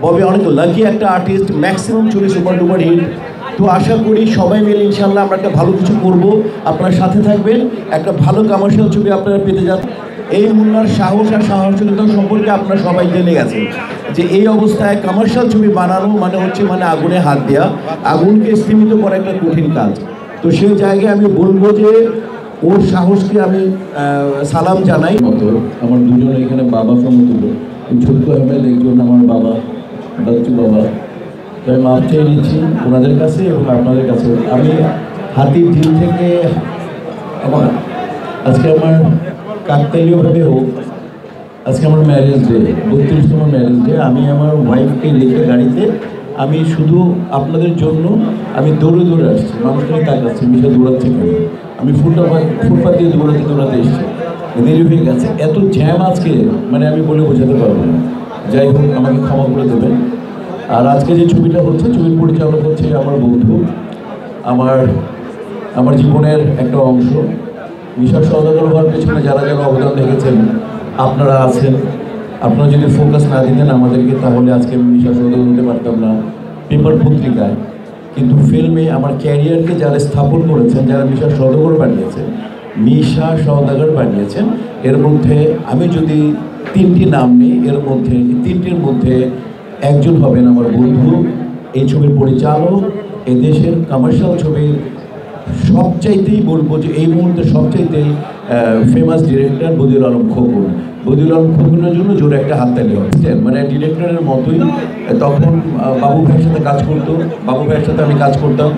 ববি অনেক লাকি একটা artist, maximum ছবি সুপার ডুপার হিট। তো আশা করি সবাই মিলে ইনশাল্লাহ আমরা একটা ভালো কিছু করব, আপনারা সাথে থাকবেন, একটা ভালো কমার্শিয়াল ছবি আপনারা পেতে যান। এই মুন্নার সাহস আর সাহসিকতা সম্পর্কে আপনারা সবাই জেনে গেছেন যে এই অবস্থায় কমার্শিয়াল ছবি বানানো মানে হচ্ছে আগুনে হাত দেওয়া, আগুনকে স্তীমিত করা একটা কঠিন কাজ। তো সেই জায়গায় আমি বলবো যে ওর সাহসকে আমি সালাম জানাই। মতো আমার দুজন এখানে বাবা সমতুল্য, ছোট্ট আহমেদ একজন আমার বাবা, বাচ্চু বাবা। তো আমি মাপ চেয়ে নিচ্ছি ওনাদের কাছে এবং আপনাদের কাছে। আমি হাতির ঝিল থেকে আজকে আমার কাকতালীয়ভাবে হোক, আজকে আমার ম্যারেজ ডে, 32তম ম্যারেজ ডে। আমি আমার ওয়াইফকে রেখে গাড়িতে আমি শুধু আপনাদের জন্য আমি দৌড়ে দৌড়ে আসছি। মানুষকে তাকাচ্ছি মিশা দৌড়াচ্ছে কেন, আমি ফুটপাথ দিয়ে দৌড়াতে এসেছি, দেরি হয়ে গেছে। এত জ্যাম আজকে আমি বলে বোঝাতে পারবো না। যাই হোক, আমাকে ক্ষমা করে দেবেন। আর আজকে যে ছবিটা হচ্ছে, ছবির পরিচালক হচ্ছে আমার বন্ধু, আমার জীবনের একটা অংশ। মিশা সওদাগর হওয়ার পেছনে যারা যারা অবদান রেখেছেন আপনারা আছেন। আপনারা যদি ফোকাস না দিতেন আমাদেরকে, তাহলে আজকে আমি মিশা সওদাগর হতে পারতাম না পেপার পত্রিকায়। কিন্তু ফিল্মে আমার ক্যারিয়ারকে যারা স্থাপন করেছেন, যারা মিশা সওদাগর বানিয়েছেন, এর মধ্যে আমি যদি 3টি নাম নিই, এর মধ্যে 3টির মধ্যে একজন হবেন আমার বন্ধু, এই ছবির পরিচালক, এই দেশের কমার্শিয়াল ছবির সবচাইতেই বলবো যে এই মুহূর্তে সবচাইতেই ফেমাস ডিরেক্টর বদিউল আলম খোকন। বদিউল আলম খোকনের জন্য জোরে একটা হাততালি হয়। ডিরেক্টরের মতোই তখন বাবু ভাইয়ের সাথে কাজ করতো, বাবু ভাইয়ের সাথে আমি কাজ করতাম,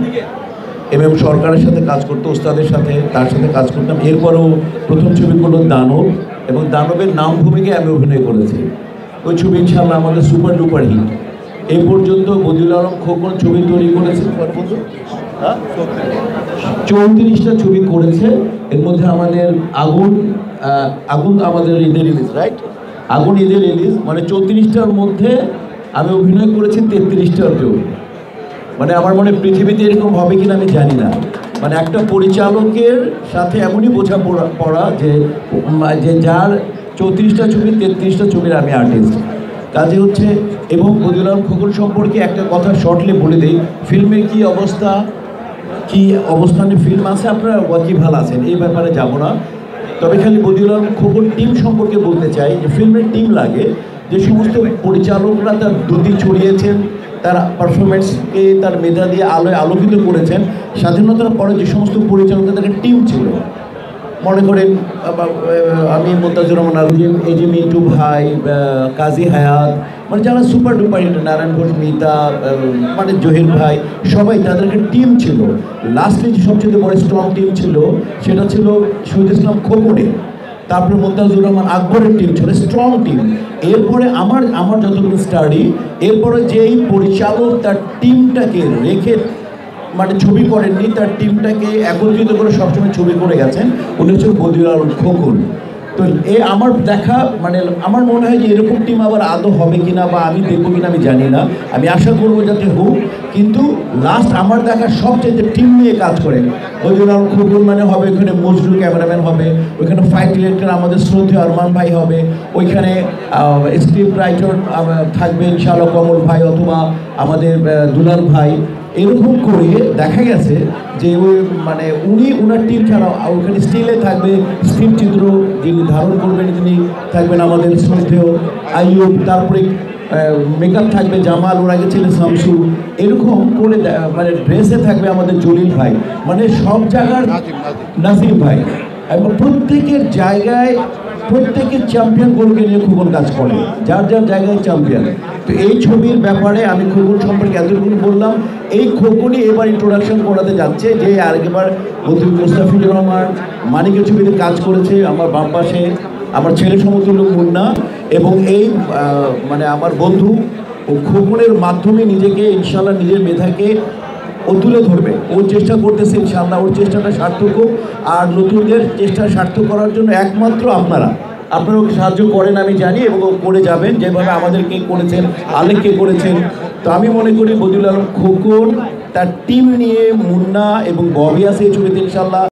এম সরকারের সাথে কাজ করতো, ওস্তাদের সাথে, তার সাথে কাজ করতাম। এরপরেও প্রথম ছবি করলো দানব, এবং দানবের নাম ভূমিকায় আমি অভিনয় করেছি। ওই ছবি ইনশাআল্লাহ আমাদের সুপার ডুপার হিট। এই পর্যন্ত বদিউল আলম খোকন ছবি তৈরি করেছে 34টা ছবি করেছে। এর মধ্যে আমাদের আগুন আমাদের ঈদের রিলিজ, রাইট? আগুন ঈদের রিলিজ, 34টার মধ্যে আমি অভিনয় করেছি 33টার ছবি। আমার মনে পৃথিবীতে এরকম হবে কিনা আমি জানি না। একটা পরিচালকের সাথে এমনই বোঝাপড়া যে যার 34টা ছবি 33টা ছবির আমি আর্টিস্ট। কাজে হচ্ছে, এবং বদিউল আলম খোকন সম্পর্কে একটা কথা শর্টলি বলে দিই। ফিল্মের কী অবস্থানে ফিল্ম আছে, আপনারা ওয়াকিবহাল আছেন, এই ব্যাপারে যাব না। তবে খালি বদিউল আলম খোকন টিম সম্পর্কে বলতে চাই যে ফিল্মের টিম লাগে, যে সমস্ত পরিচালকরা তার দ্যুতি ছড়িয়েছেন, তার পারফরমেন্সকে তার মেধা দিয়ে আলোকিত করেছেন। স্বাধীনতার পরে যে সমস্ত পরিচালকদের একটা টিম ছিল, মনে করেন আমি মোত্তাজুর রহমান আজিম, এই যে মিন্টু ভাই, কাজী হায়াত, যারা super duper hit, Narayan Ghosh, Mita, Zahir ভাই, সবাই তাদের একটা টিম ছিল। লাস্টে যে সবচেয়ে বড় স্ট্রং টিম ছিল সেটা ছিল শহীদ ইসলাম খোকনের, তারপরে মোত্তাজুর রহমান আকবরের টিম ছিল, স্ট্রং টিম। এরপরে আমার যতটুকু স্টাডি, এরপরে যেই পরিচালক তার টিমটাকে রেখে ছবি করেননি, তার টিমটাকে একত্রিত করে সবসময় ছবি করে গেছেন, উনি হচ্ছেন বদিউল আলম খোকন। তো আমার দেখা আমার মনে হয় যে এরকম টিম আবার আদৌ হবে কিনা বা আমি দেখবো কিনা আমি জানি না, আমি আশা করবো যাতে হোক। কিন্তু লাস্ট আমার দেখা সবচেয়ে টিম নিয়ে কাজ করে বদিউল আলম খোকন হবে, ওইখানে মজরুল ক্যামেরাম্যান হবে, ওইখানে ফাইট ডিরেক্টর আমাদের শ্রদ্ধেয় আরমান ভাই হবে, ওইখানে স্ক্রিপ্ট রাইটার থাকবে ইনশাআল্লাহ কমল ভাই অথবা আমাদের দুলাল ভাই। এরকম করে দেখা গেছে যে ওই উনি ওনার টিম ছাড়াও ওখানে স্টিলে থাকবে স্থির চিত্র, যিনি ধারণ করবেন তিনি থাকবেন আমাদের শ্রদ্ধেয় আইয়ুব, তারপরে মেকআপ থাকবে জামাল, ওর আগে ছিলেন শামসু। এরকম করে ড্রেসে থাকবে আমাদের জলিল ভাই, সব জায়গার নাজিম ভাই, এবং প্রত্যেকের জায়গায় প্রত্যেকের চ্যাম্পিয়ন গোলকে নিয়ে খোকন কাজ করে, যার যার জায়গায় চ্যাম্পিয়ন। তো এই ছবির ব্যাপারে আমি খোকন সম্পর্কে এতটুকু বললাম। এই খোকনই এবার ইন্ট্রোডাকশন করাতে যাচ্ছে, যে আরেকবার মুস্তাফিজুর রহমান মানিকের ছবিতে কাজ করেছে, আমার বাম পাশে আমার ছেলে সমতুল্য মুন্না, এবং এই আমার বন্ধু খোকনের মাধ্যমে নিজেকে ইনশাল্লাহ নিজের মেধাকে ও তুলে ধরবে, ওর চেষ্টা করতেছে ইনশাআল্লাহ, ওর চেষ্টাটা সার্থক হোক। আর নতুনদের চেষ্টা সার্থক করার জন্য একমাত্র আপনারা ওকে সাহায্য করেন আমি জানি, এবং ও করে যাবেন, যেভাবে আমাদেরকে করেছেন, আলেককে করেছেন। তো আমি মনে করি বদিউল আলম খোকন তার টিম নিয়ে, মুন্না এবং ববি আছে এই ছবিতে ইনশাআল্লাহ।